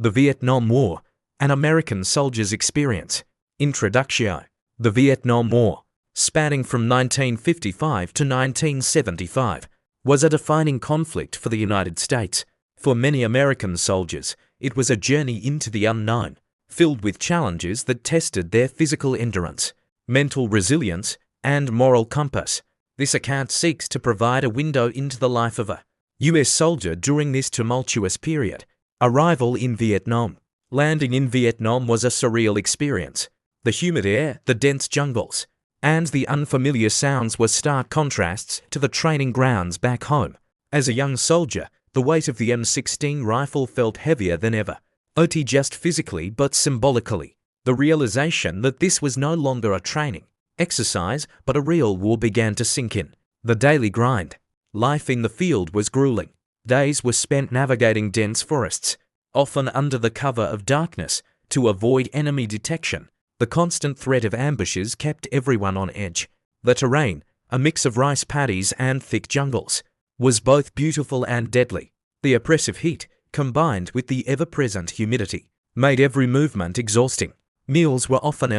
The Vietnam War, an American soldier's experience. Introduction. The Vietnam War, spanning from 1955 to 1975, was a defining conflict for the United States. For many American soldiers, it was a journey into the unknown, filled with challenges that tested their physical endurance, mental resilience, and moral compass. This account seeks to provide a window into the life of a U.S. soldier during this tumultuous period. Arrival in Vietnam. Landing in Vietnam was a surreal experience. The humid air, the dense jungles, and the unfamiliar sounds were stark contrasts to the training grounds back home. As a young soldier, the weight of the M16 rifle felt heavier than ever, not just physically but symbolically. The realization that this was no longer a training exercise but a real war began to sink in. The daily grind. Life in the field was grueling. Days were spent navigating dense forests, often under the cover of darkness, to avoid enemy detection. The constant threat of ambushes kept everyone on edge. The terrain, a mix of rice paddies and thick jungles, was both beautiful and deadly. The oppressive heat, combined with the ever-present humidity, made every movement exhausting. Meals were often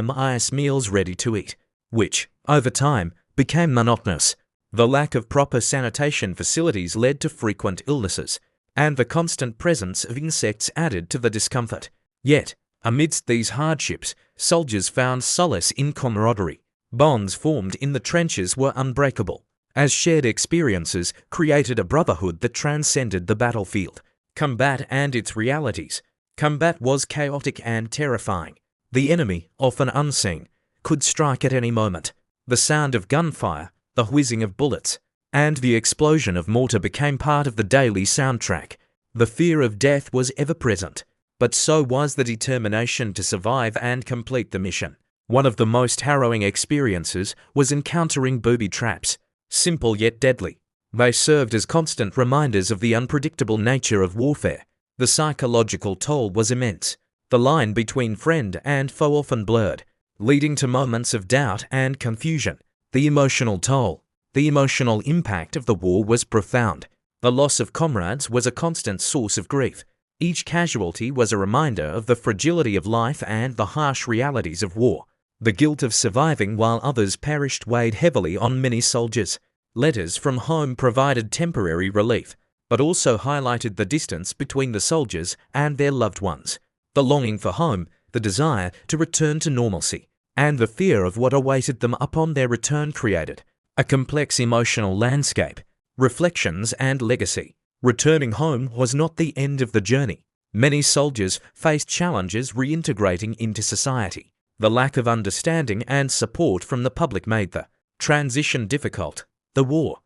meals ready to eat, which, over time, became monotonous. The lack of proper sanitation facilities led to frequent illnesses, and the constant presence of insects added to the discomfort. Yet, amidst these hardships, soldiers found solace in camaraderie. Bonds formed in the trenches were unbreakable, as shared experiences created a brotherhood that transcended the battlefield. Combat and its realities. Combat was chaotic and terrifying. The enemy, often unseen, could strike at any moment. The sound of gunfire, the whizzing of bullets, and the explosion of mortar became part of the daily soundtrack. The fear of death was ever present, but so was the determination to survive and complete the mission. One of the most harrowing experiences was encountering booby traps. Simple yet deadly, they served as constant reminders of the unpredictable nature of warfare. The psychological toll was immense. The line between friend and foe often blurred, leading to moments of doubt and confusion. The emotional toll. The emotional impact of the war was profound. The loss of comrades was a constant source of grief. Each casualty was a reminder of the fragility of life and the harsh realities of war. The guilt of surviving while others perished weighed heavily on many soldiers. Letters from home provided temporary relief, but also highlighted the distance between the soldiers and their loved ones. The longing for home, the desire to return to normalcy, and the fear of what awaited them upon their return created a complex emotional landscape. Reflections and legacy. Returning home was not the end of the journey. Many soldiers faced challenges reintegrating into society. The lack of understanding and support from the public made the transition difficult. The war,